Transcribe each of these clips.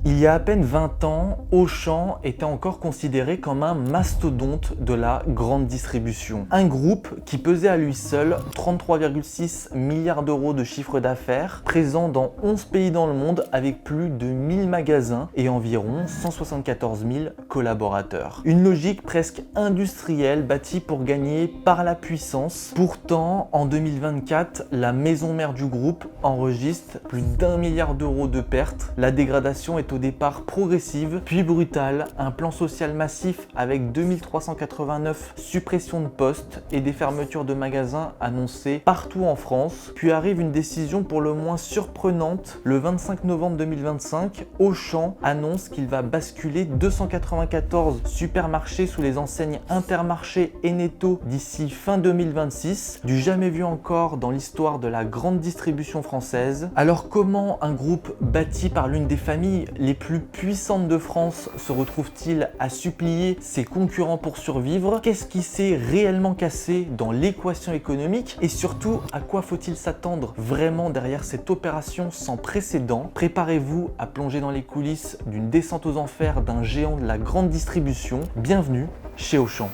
Il y a à peine 20 ans, Auchan était encore considéré comme un mastodonte de la grande distribution. Un groupe qui pesait à lui seul 33,6 milliards d'euros de chiffre d'affaires, présent dans 11 pays dans le monde avec plus de 1000 magasins et environ 174 000 collaborateurs. Une logique presque industrielle bâtie pour gagner par la puissance. Pourtant, en 2024, la maison mère du groupe enregistre plus d'1 milliard d'euros de pertes. La dégradation est au départ progressive, puis brutale. Un plan social massif avec 2389 suppressions de postes et des fermetures de magasins annoncées partout en France. Puis arrive une décision pour le moins surprenante. Le 25 novembre 2025, Auchan annonce qu'il va basculer 294 supermarchés sous les enseignes Intermarché et Netto d'ici fin 2026, du jamais vu encore dans l'histoire de la grande distribution française. Alors comment un groupe bâti par l'une des familles les plus puissantes de France se retrouve-t-il à supplier ses concurrents pour survivre? Qu'est-ce qui s'est réellement cassé dans l'équation économique? Et surtout, à quoi faut-il s'attendre vraiment derrière cette opération sans précédent? Préparez-vous à plonger dans les coulisses d'une descente aux enfers d'un géant de la grande distribution. Bienvenue chez Auchan.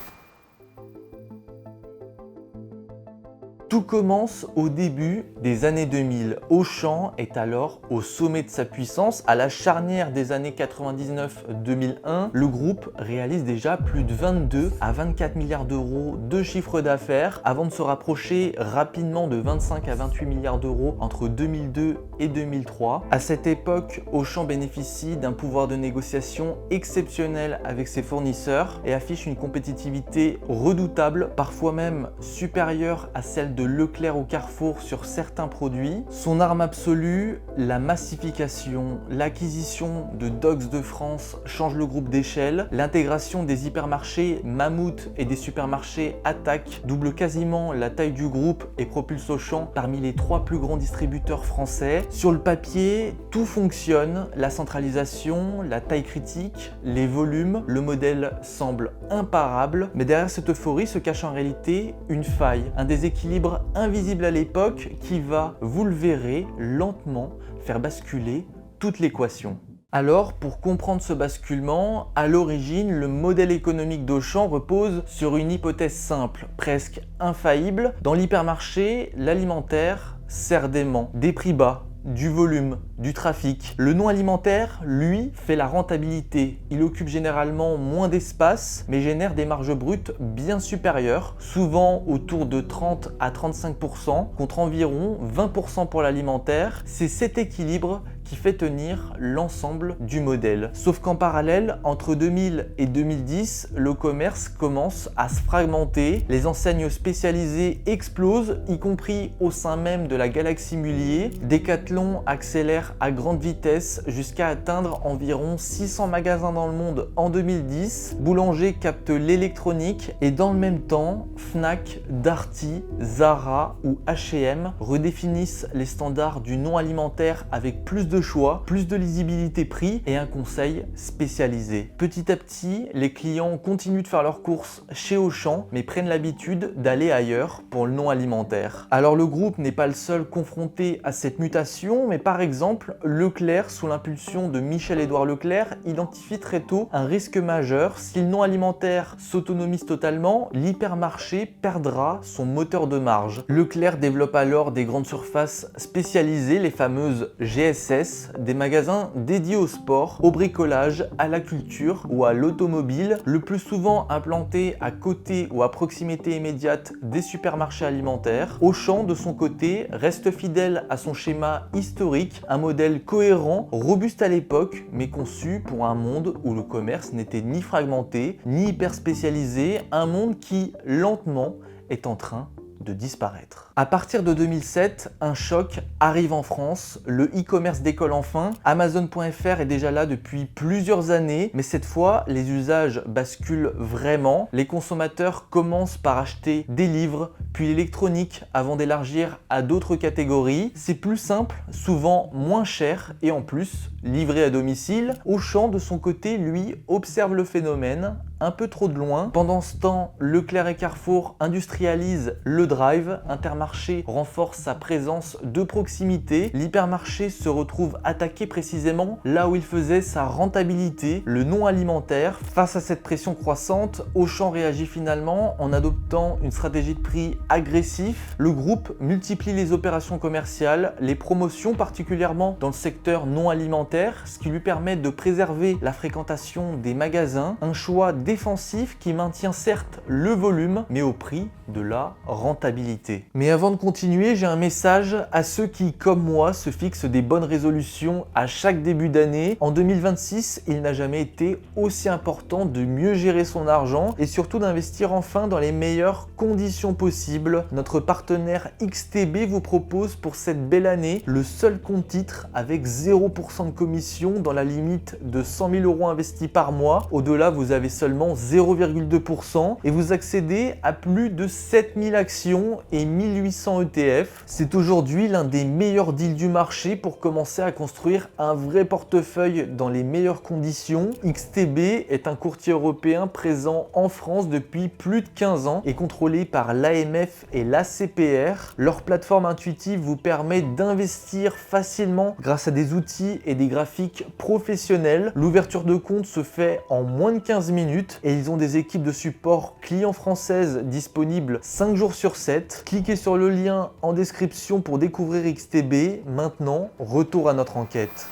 Tout commence au début des années 2000. Auchan est alors au sommet de sa puissance. À la charnière des années 99-2001, le groupe réalise déjà plus de 22 à 24 milliards d'euros de chiffre d'affaires avant de se rapprocher rapidement de 25 à 28 milliards d'euros entre 2002 et 2003. À cette époque, Auchan bénéficie d'un pouvoir de négociation exceptionnel avec ses fournisseurs et affiche une compétitivité redoutable, parfois même supérieure à celle de Leclerc ou Carrefour sur certains produits. Son arme absolue, la massification, l'acquisition de Dogs de France change le groupe d'échelle. L'intégration des hypermarchés Mammouth et des supermarchés Attaque double quasiment la taille du groupe et propulse Auchan parmi les 3 plus grands distributeurs français. Sur le papier, tout fonctionne, la centralisation, la taille critique, les volumes, le modèle semble imparable, mais derrière cette euphorie se cache en réalité une faille, un déséquilibre invisible à l'époque qui va, vous le verrez, lentement faire basculer toute l'équation. Alors, pour comprendre ce basculement, à l'origine, le modèle économique d'Auchan repose sur une hypothèse simple, presque infaillible. Dans l'hypermarché, l'alimentaire sert d'aimant, des prix bas, du volume, du trafic. Le non alimentaire, lui, fait la rentabilité. Il occupe généralement moins d'espace, mais génère des marges brutes bien supérieures, souvent autour de 30 à 35%, contre environ 20% pour l'alimentaire. C'est cet équilibre qui fait tenir l'ensemble du modèle. Sauf qu'en parallèle, entre 2000 et 2010, le commerce commence à se fragmenter. Les enseignes spécialisées explosent, y compris au sein même de la galaxie Mullier. Decathlon accélère à grande vitesse jusqu'à atteindre environ 600 magasins dans le monde en 2010. Boulanger capte l'électronique et dans le même temps, Fnac, Darty, Zara ou H&M redéfinissent les standards du non alimentaire avec plus de choix, plus de lisibilité prix et un conseil spécialisé. Petit à petit, les clients continuent de faire leurs courses chez Auchan, mais prennent l'habitude d'aller ailleurs pour le non alimentaire. Alors le groupe n'est pas le seul confronté à cette mutation, mais par exemple, Leclerc, sous l'impulsion de Michel-Édouard Leclerc, identifie très tôt un risque majeur. Si le non alimentaire s'autonomise totalement, l'hypermarché perdra son moteur de marge. Leclerc développe alors des grandes surfaces spécialisées, les fameuses GSS, des magasins dédiés au sport, au bricolage, à la culture ou à l'automobile, le plus souvent implantés à côté ou à proximité immédiate des supermarchés alimentaires. Auchan, de son côté, reste fidèle à son schéma historique, un modèle cohérent, robuste à l'époque, mais conçu pour un monde où le commerce n'était ni fragmenté, ni hyper spécialisé, un monde qui, lentement, est en train de disparaître. À partir de 2007, un choc arrive en France, le e-commerce décolle enfin. Amazon.fr est déjà là depuis plusieurs années, mais cette fois, les usages basculent vraiment. Les consommateurs commencent par acheter des livres, puis l'électronique avant d'élargir à d'autres catégories. C'est plus simple, souvent moins cher et en plus livrés à domicile. Auchan, de son côté, lui, observe le phénomène un peu trop de loin. Pendant ce temps, Leclerc et Carrefour industrialisent le drive. Intermarché renforce sa présence de proximité. L'hypermarché se retrouve attaqué précisément là où il faisait sa rentabilité, le non alimentaire. Face à cette pression croissante, Auchan réagit finalement en adoptant une stratégie de prix agressif. Le groupe multiplie les opérations commerciales, les promotions particulièrement dans le secteur non alimentaire, ce qui lui permet de préserver la fréquentation des magasins. Un choix défensif qui maintient certes le volume, mais au prix de la rentabilité. Mais avant de continuer, j'ai un message à ceux qui, comme moi, se fixent des bonnes résolutions à chaque début d'année. En 2026, il n'a jamais été aussi important de mieux gérer son argent et surtout d'investir enfin dans les meilleures conditions possibles. Notre partenaire XTB vous propose pour cette belle année le seul compte titre avec 0% de commission dans la limite de 100 000 € investis par mois. Au-delà, vous avez seulement 0,2% et vous accédez à plus de 7000 actions et 1800 ETF. C'est aujourd'hui l'un des meilleurs deals du marché pour commencer à construire un vrai portefeuille dans les meilleures conditions. XTB est un courtier européen présent en France depuis plus de 15 ans et contrôlé par l'AMF et l'ACPR. Leur plateforme intuitive vous permet d'investir facilement grâce à des outils et des graphiques professionnels. L'ouverture de compte se fait en moins de 15 minutes et ils ont des équipes de support clients françaises disponibles 5 jours sur 7. Cliquez sur le lien en description pour découvrir XTB. Maintenant, retour à notre enquête.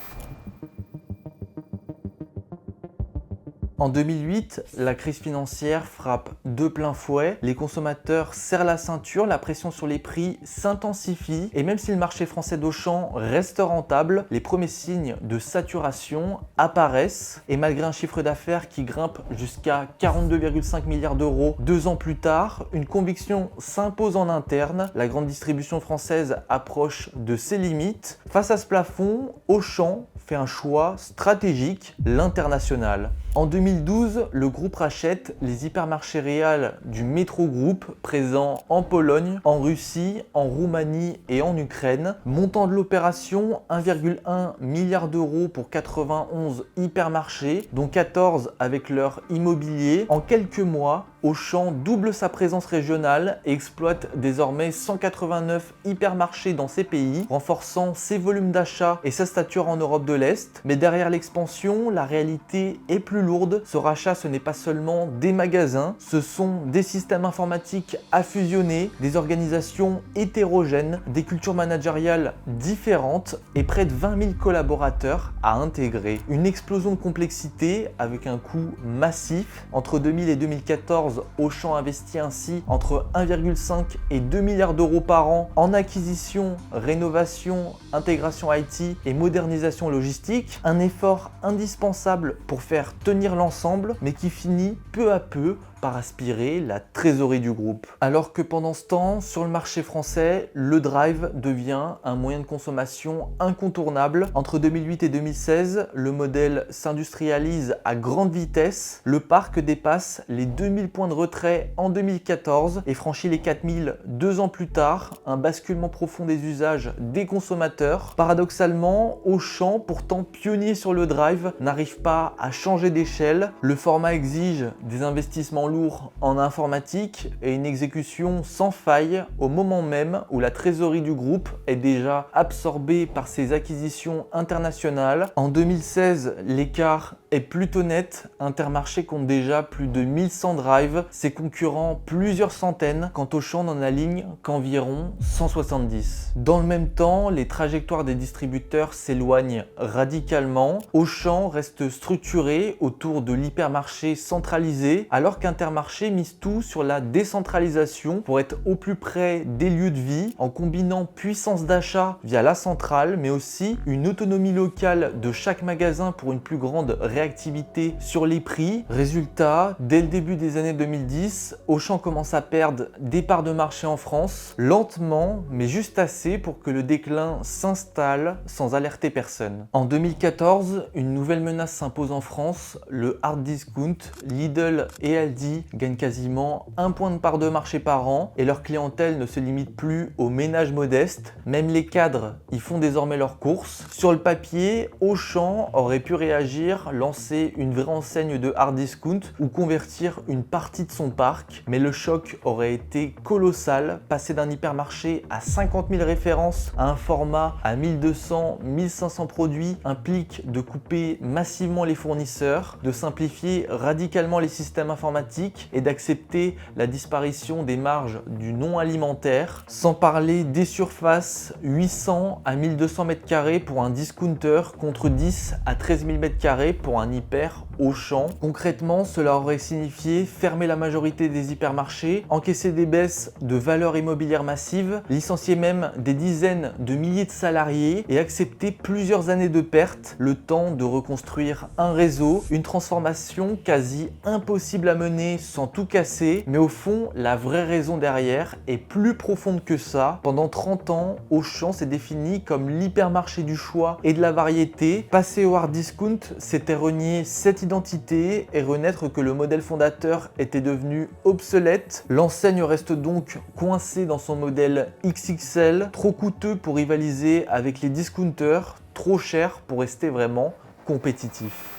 En 2008, la crise financière frappe de plein fouet, les consommateurs serrent la ceinture, la pression sur les prix s'intensifie et même si le marché français d'Auchan reste rentable, les premiers signes de saturation apparaissent et malgré un chiffre d'affaires qui grimpe jusqu'à 42,5 milliards d'euros 2 ans plus tard, une conviction s'impose en interne, la grande distribution française approche de ses limites. Face à ce plafond, Auchan fait un choix stratégique, l'international. En 2012, le groupe rachète les hypermarchés Real du Metro Group présents en Pologne, en Russie, en Roumanie et en Ukraine. Montant de l'opération 1,1 milliard d'euros pour 91 hypermarchés, dont 14 avec leur immobilier. En quelques mois, Auchan double sa présence régionale et exploite désormais 189 hypermarchés dans ces pays, renforçant ses volumes d'achat et sa stature en Europe de l'Est. Mais derrière l'expansion, la réalité est plus lourde. Ce rachat, ce n'est pas seulement des magasins, ce sont des systèmes informatiques à fusionner, des organisations hétérogènes, des cultures managériales différentes et près de 20 000 collaborateurs à intégrer. Une explosion de complexité avec un coût massif. Entre 2000 et 2014, Auchan investit ainsi entre 1,5 et 2 milliards d'euros par an en acquisition, rénovation, intégration IT et modernisation logistique. Un effort indispensable pour faire tenir l'ensemble, mais qui finit peu à peu par aspirer la trésorerie du groupe. Alors que pendant ce temps, sur le marché français, le drive devient un moyen de consommation incontournable. Entre 2008 et 2016, le modèle s'industrialise à grande vitesse. Le parc dépasse les 2000 points de retrait en 2014 et franchit les 4000 2 ans plus tard, un basculement profond des usages des consommateurs. Paradoxalement, Auchan, pourtant pionnier sur le drive, n'arrive pas à changer d'échelle. Le format exige des investissements lourd en informatique et une exécution sans faille au moment même où la trésorerie du groupe est déjà absorbée par ses acquisitions internationales. En 2016, l'écart est plutôt net. Intermarché compte déjà plus de 1100 drives, ses concurrents plusieurs centaines, quant Auchan n'en aligne qu'environ 170. Dans le même temps, les trajectoires des distributeurs s'éloignent radicalement. Auchan reste structuré autour de l'hypermarché centralisé, alors qu'Intermarché mise tout sur la décentralisation pour être au plus près des lieux de vie, en combinant puissance d'achat via la centrale, mais aussi une autonomie locale de chaque magasin pour une plus grande réactivité sur les prix. Résultat, dès le début des années 2010, Auchan commence à perdre des parts de marché en France, lentement, mais juste assez pour que le déclin s'installe sans alerter personne. En 2014, une nouvelle menace s'impose en France, le hard discount. Lidl et Aldi Aldi gagnent quasiment 1 point de part de marché par an et leur clientèle ne se limite plus aux ménages modestes. Même les cadres y font désormais leurs courses. Sur le papier, Auchan aurait pu réagir, lancer une vraie enseigne de hard discount ou convertir une partie de son parc, mais le choc aurait été colossal. Passer d'un hypermarché à 50 000 références à un format à 1200-1500 produits implique de couper massivement les fournisseurs, de simplifier radicalement les systèmes informatiques et d'accepter la disparition des marges du non alimentaire, sans parler des surfaces 800 à 1200 m² pour un discounter contre 10 à 13 000 m² pour un hyper Auchan. Concrètement, cela aurait signifié fermer la majorité des hypermarchés, encaisser des baisses de valeur immobilière massives, licencier même des dizaines de milliers de salariés et accepter plusieurs années de pertes, le temps de reconstruire un réseau, une transformation quasi impossible à mener sans tout casser. Mais au fond, la vraie raison derrière est plus profonde que ça. Pendant 30 ans, Auchan s'est défini comme l'hypermarché du choix et de la variété. Passer au hard discount, c'était renier cette identité et renaître que le modèle fondateur était devenu obsolète. L'enseigne reste donc coincée dans son modèle XXL, trop coûteux pour rivaliser avec les discounters, trop cher pour rester vraiment compétitif.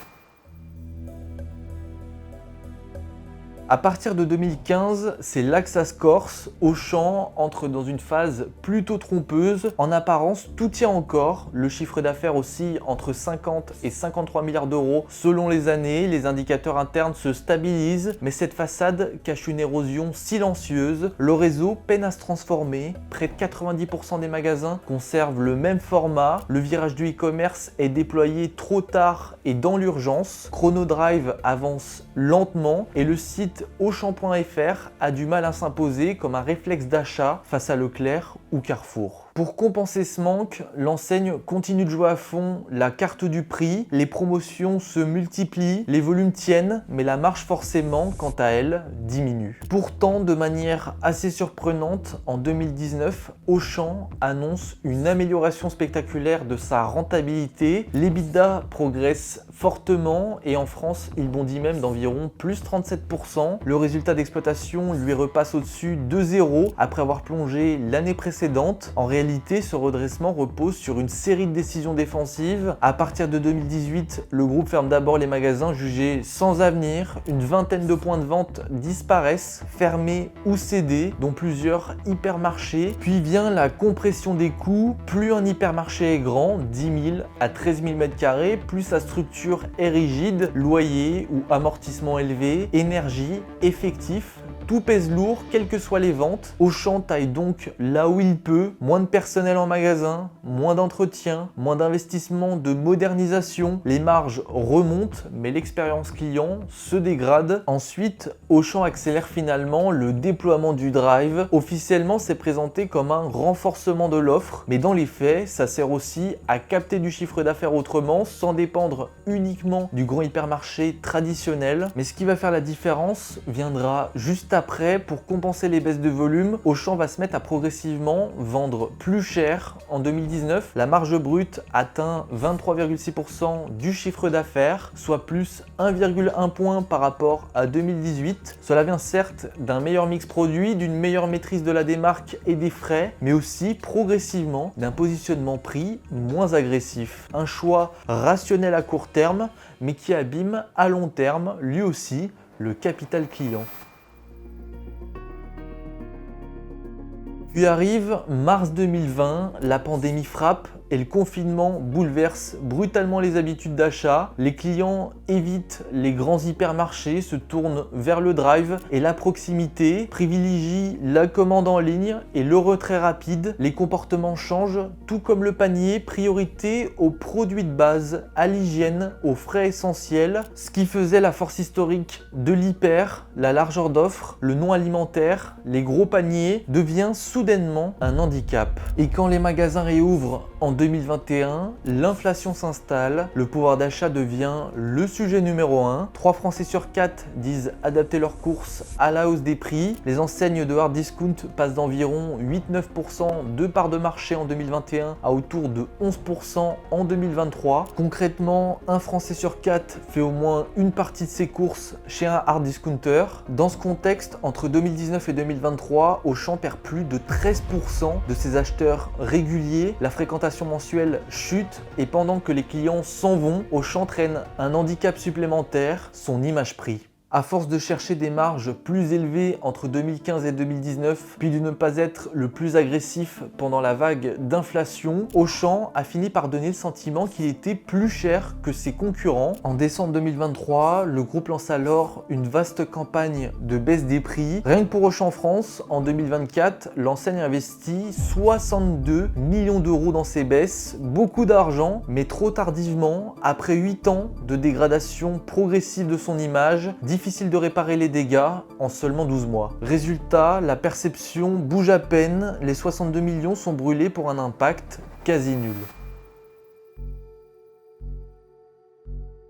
À partir de 2015, c'est là que ça se corse. Auchan entre dans une phase plutôt trompeuse. En apparence, tout tient encore. Le chiffre d'affaires oscille entre 50 et 53 milliards d'euros selon les années. Les indicateurs internes se stabilisent, mais cette façade cache une érosion silencieuse. Le réseau peine à se transformer. Près de 90% des magasins conservent le même format. Le virage du e-commerce est déployé trop tard et dans l'urgence. Chronodrive avance lentement et le site Auchan.fr a du mal à s'imposer comme un réflexe d'achat face à Leclerc ou Carrefour. Pour compenser ce manque, l'enseigne continue de jouer à fond la carte du prix, les promotions se multiplient, les volumes tiennent, mais la marge forcément, quant à elle, diminue. Pourtant, de manière assez surprenante, en 2019, Auchan annonce une amélioration spectaculaire de sa rentabilité. L'EBITDA progresse fortement et en France, il bondit même d'environ plus 37%. Le résultat d'exploitation lui repasse au-dessus de 0 après avoir plongé l'année précédente. En réalité, ce redressement repose sur une série de décisions défensives. À partir de 2018, le groupe ferme d'abord les magasins jugés sans avenir. Une vingtaine de points de vente disparaissent, fermés ou cédés, dont plusieurs hypermarchés. Puis vient la compression des coûts. Plus un hypermarché est grand, 10 000 à 13 000 m², plus sa structure est rigide, loyer ou amortissement élevé, énergie, effectifs. Tout pèse lourd, quelles que soient les ventes. Auchan taille donc là où il peut. Moins de personnel en magasin, moins d'entretien, moins d'investissement de modernisation. Les marges remontent, mais l'expérience client se dégrade. Ensuite, Auchan accélère finalement le déploiement du drive. Officiellement, c'est présenté comme un renforcement de l'offre, mais dans les faits, ça sert aussi à capter du chiffre d'affaires autrement, sans dépendre uniquement du grand hypermarché traditionnel. Mais ce qui va faire la différence viendra juste après. Pour compenser les baisses de volume, Auchan va se mettre à progressivement vendre plus cher. En 2019, la marge brute atteint 23,6% du chiffre d'affaires, soit plus 1,1 point par rapport à 2018. Cela vient certes d'un meilleur mix produit, d'une meilleure maîtrise de la démarque et des frais, mais aussi progressivement d'un positionnement prix moins agressif. Un choix rationnel à court terme, mais qui abîme à long terme, lui aussi, le capital client. Puis arrive mars 2020, la pandémie frappe et le confinement bouleverse brutalement les habitudes d'achat. Les clients évitent les grands hypermarchés, se tournent vers le drive et la proximité, privilégient la commande en ligne et le retrait rapide. Les comportements changent, tout comme le panier, priorité aux produits de base, à l'hygiène, aux frais essentiels. Ce qui faisait la force historique de l'hyper, la largeur d'offres, le non alimentaire, les gros paniers, devient soudainement un handicap. Et quand les magasins réouvrent en 2021, l'inflation s'installe, le pouvoir d'achat devient le sujet numéro 1. 3 Français sur 4 disent adapter leurs courses à la hausse des prix. Les enseignes de hard discount passent d'environ 8-9% de part de marché en 2021 à autour de 11% en 2023. Concrètement, un Français sur 4 fait au moins une partie de ses courses chez un hard discounter. Dans ce contexte, entre 2019 et 2023, Auchan perd plus de 13% de ses acheteurs réguliers. La fréquentation mensuelle chute et pendant que les clients s'en vont, Auchan traîne un handicap supplémentaire, son image prix. À force de chercher des marges plus élevées entre 2015 et 2019, puis de ne pas être le plus agressif pendant la vague d'inflation, Auchan a fini par donner le sentiment qu'il était plus cher que ses concurrents. En décembre 2023, le groupe lance alors une vaste campagne de baisse des prix. Rien que pour Auchan France, en 2024, l'enseigne investit 62 millions d'euros dans ses baisses, beaucoup d'argent, mais trop tardivement, après 8 ans de dégradation progressive de son image, difficile de réparer les dégâts en seulement 12 mois. Résultat, la perception bouge à peine, les 62 millions sont brûlés pour un impact quasi nul.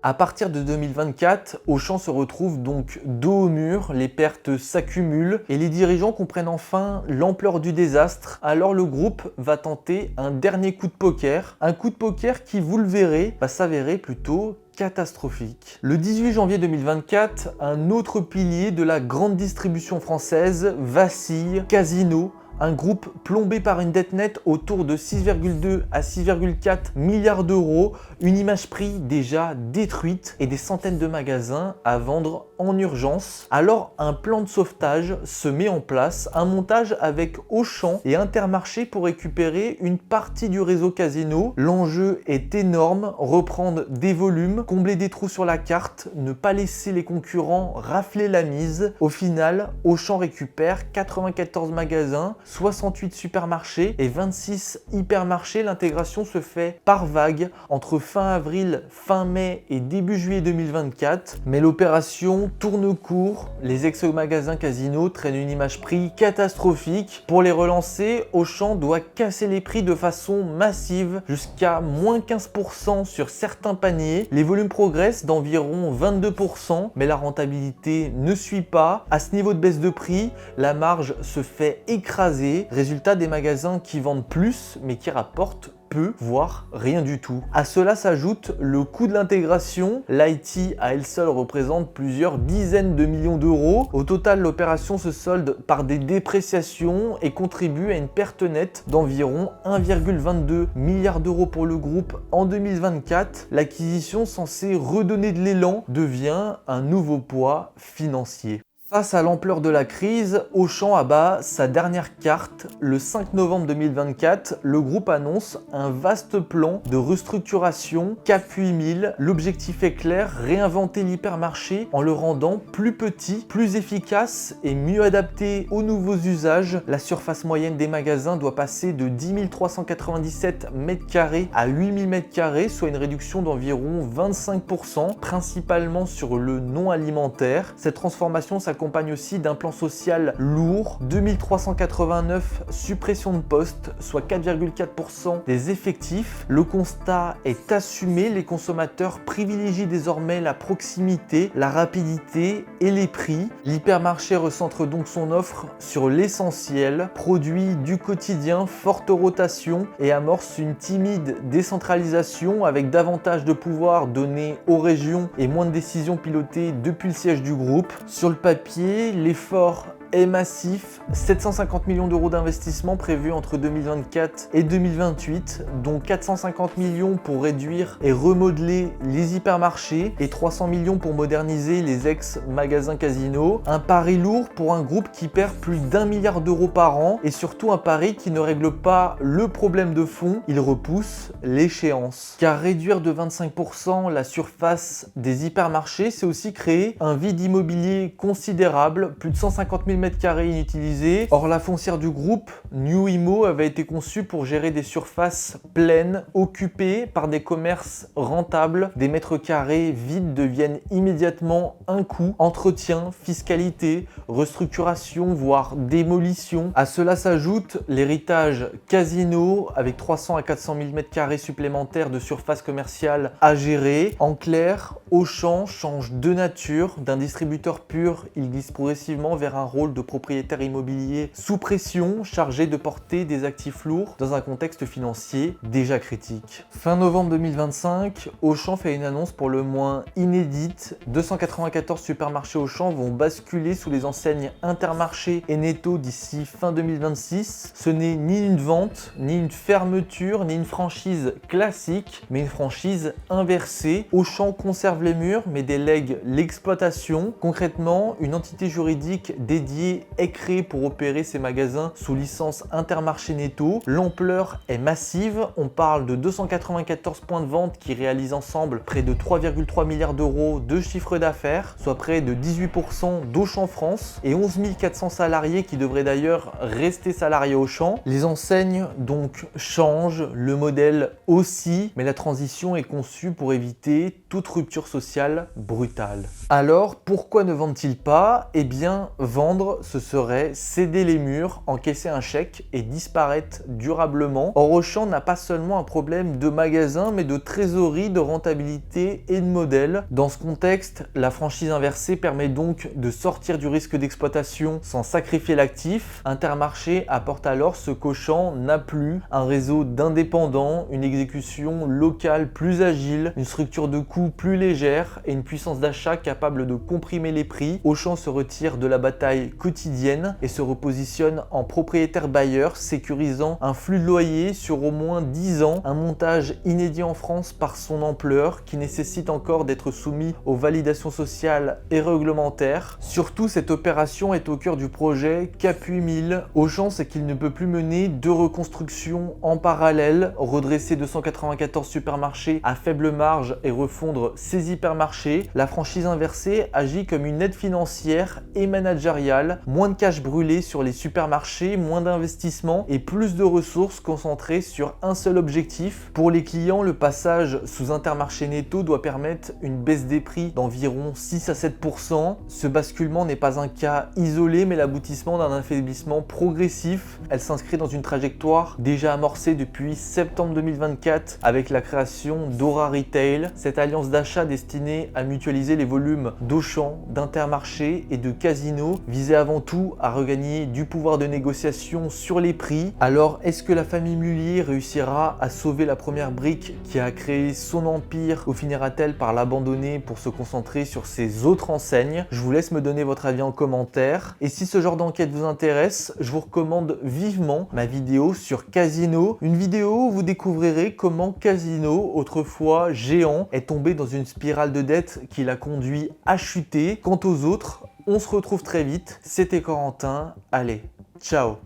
À partir de 2024, Auchan se retrouve donc dos au mur, les pertes s'accumulent et les dirigeants comprennent enfin l'ampleur du désastre. Alors le groupe va tenter un dernier coup de poker, un coup de poker qui, vous le verrez, va s'avérer plutôt catastrophique. Le 18 janvier 2024, un autre pilier de la grande distribution française vacille, Casino. Un groupe plombé par une dette nette autour de 6,2 à 6,4 milliards d'euros, une image prix déjà détruite et des centaines de magasins à vendre en urgence. Alors un plan de sauvetage se met en place, un montage avec Auchan et Intermarché pour récupérer une partie du réseau Casino. L'enjeu est énorme, reprendre des volumes, combler des trous sur la carte, ne pas laisser les concurrents rafler la mise. Au final, Auchan récupère 94 magasins, 68 supermarchés et 26 hypermarchés. L'intégration se fait par vague entre fin avril, fin mai et début juillet 2024. Mais l'opération tourne court. Les ex-magasins Casino traînent une image prix catastrophique. Pour les relancer, Auchan doit casser les prix de façon massive jusqu'à moins 15% sur certains paniers. Les volumes progressent d'environ 22%, mais la rentabilité ne suit pas. À ce niveau de baisse de prix, la marge se fait écraser. Résultat, des magasins qui vendent plus mais qui rapportent peu, voire rien du tout. À cela s'ajoute le coût de l'intégration. L'IT à elle seule représente plusieurs dizaines de millions d'euros. Au total, l'opération se solde par des dépréciations et contribue à une perte nette d'environ 1,22 milliard d'euros pour le groupe en 2024. L'acquisition, censée redonner de l'élan, devient un nouveau poids financier. Face à l'ampleur de la crise, Auchan abat sa dernière carte. Le 5 novembre 2024, le groupe annonce un vaste plan de restructuration Cap 8000. L'objectif est clair, réinventer l'hypermarché en le rendant plus petit, plus efficace et mieux adapté aux nouveaux usages. La surface moyenne des magasins doit passer de 10 397 m² à 8 000 m², soit une réduction d'environ 25%, principalement sur le non alimentaire. Cette transformation s'accompagne aussi d'un plan social lourd, 2389 suppressions de postes, soit 4,4% des effectifs. Le constat est assumé, les consommateurs privilégient désormais la proximité, la rapidité et les prix. L'hypermarché recentre donc son offre sur l'essentiel, produits du quotidien, forte rotation et amorce une timide décentralisation avec davantage de pouvoir donné aux régions et moins de décisions pilotées depuis le siège du groupe. Sur le papier, l'effort est massif, 750 millions d'euros d'investissement prévus entre 2024 et 2028, dont 450 millions pour réduire et remodeler les hypermarchés et 300 millions pour moderniser les ex-magasins Casino. Un pari lourd pour un groupe qui perd plus d'1 milliard d'euros par an et surtout un pari qui ne règle pas le problème de fond, il repousse l'échéance. Car réduire de 25% la surface des hypermarchés, c'est aussi créer un vide immobilier considérable, plus de 150 000 m² inutilisés. Or, la foncière du groupe, New Imo, avait été conçue pour gérer des surfaces pleines, occupées par des commerces rentables. Des mètres carrés vides deviennent immédiatement un coût. Entretien, fiscalité, restructuration, voire démolition. À cela s'ajoute l'héritage Casino avec 300 à 400 000 m² supplémentaires de surface commerciale à gérer. En clair, Auchan change de nature. D'un distributeur pur, il glisse progressivement vers un rôle de propriétaire immobilier sous pression, chargé de porter des actifs lourds dans un contexte financier déjà critique. Fin novembre 2025, Auchan fait une annonce pour le moins inédite. 294 supermarchés Auchan vont basculer sous les enseignes Intermarché et Netto d'ici fin 2026. Ce n'est ni une vente, ni une fermeture, ni une franchise classique, mais une franchise inversée. Auchan conserve les murs, mais délègue l'exploitation. Concrètement, une entité juridique dédiée est créée pour opérer ces magasins sous licence Intermarché Netto. L'ampleur est massive, on parle de 294 points de vente qui réalisent ensemble près de 3,3 milliards d'euros de chiffre d'affaires, soit près de 18% d'Auchan France, et 11 400 salariés qui devraient d'ailleurs rester salariés Auchan. Les enseignes donc changent, le modèle aussi, mais la transition est conçue pour éviter toute rupture sociale brutale. Alors, pourquoi ne vendent-ils pas? Eh bien, vendre, ce serait céder les murs, encaisser un chèque et disparaître durablement. Or, Auchan n'a pas seulement un problème de magasin, mais de trésorerie, de rentabilité et de modèle. Dans ce contexte, la franchise inversée permet donc de sortir du risque d'exploitation sans sacrifier l'actif. Intermarché apporte alors ce qu'Auchan n'a plus, un réseau d'indépendants, une exécution locale plus agile, une structure de coûts plus légère et une puissance d'achat capable de comprimer les prix. Auchan se retire de la bataille quotidienne et se repositionne en propriétaire bailleur, sécurisant un flux de loyer sur au moins 10 ans, un montage inédit en France par son ampleur qui nécessite encore d'être soumis aux validations sociales et réglementaires. Surtout, cette opération est au cœur du projet Cap 8000. Auchan, c'est qu'il ne peut plus mener deux reconstructions en parallèle, redresser 294 supermarchés à faible marge et refondre ses hypermarchés. La franchise inversée agit comme une aide financière et managériale, moins de cash brûlé sur les supermarchés, moins d'investissement et plus de ressources concentrées sur un seul objectif. Pour les clients, le passage sous Intermarché Netto doit permettre une baisse des prix d'environ 6 à 7%. Ce basculement n'est pas un cas isolé, mais l'aboutissement d'un affaiblissement progressif. Elle s'inscrit dans une trajectoire déjà amorcée depuis septembre 2024 avec la création d'Aura Retail, cette alliance d'achat destinée à mutualiser les volumes d'Auchan, d'Intermarché et de Casino, visait avant tout à regagner du pouvoir de négociation sur les prix. Alors, est-ce que la famille Mullier réussira à sauver la première brique qui a créé son empire ou finira-t-elle par l'abandonner pour se concentrer sur ses autres enseignes? Je vous laisse me donner votre avis en commentaire. Et si ce genre d'enquête vous intéresse, je vous recommande vivement ma vidéo sur Casino, une vidéo où vous découvrirez comment Casino, autrefois géant, est tombé dans une spirale de dette qui l'a conduit à chuter. Quant aux autres, on se retrouve très vite. C'était Corentin. Allez, ciao!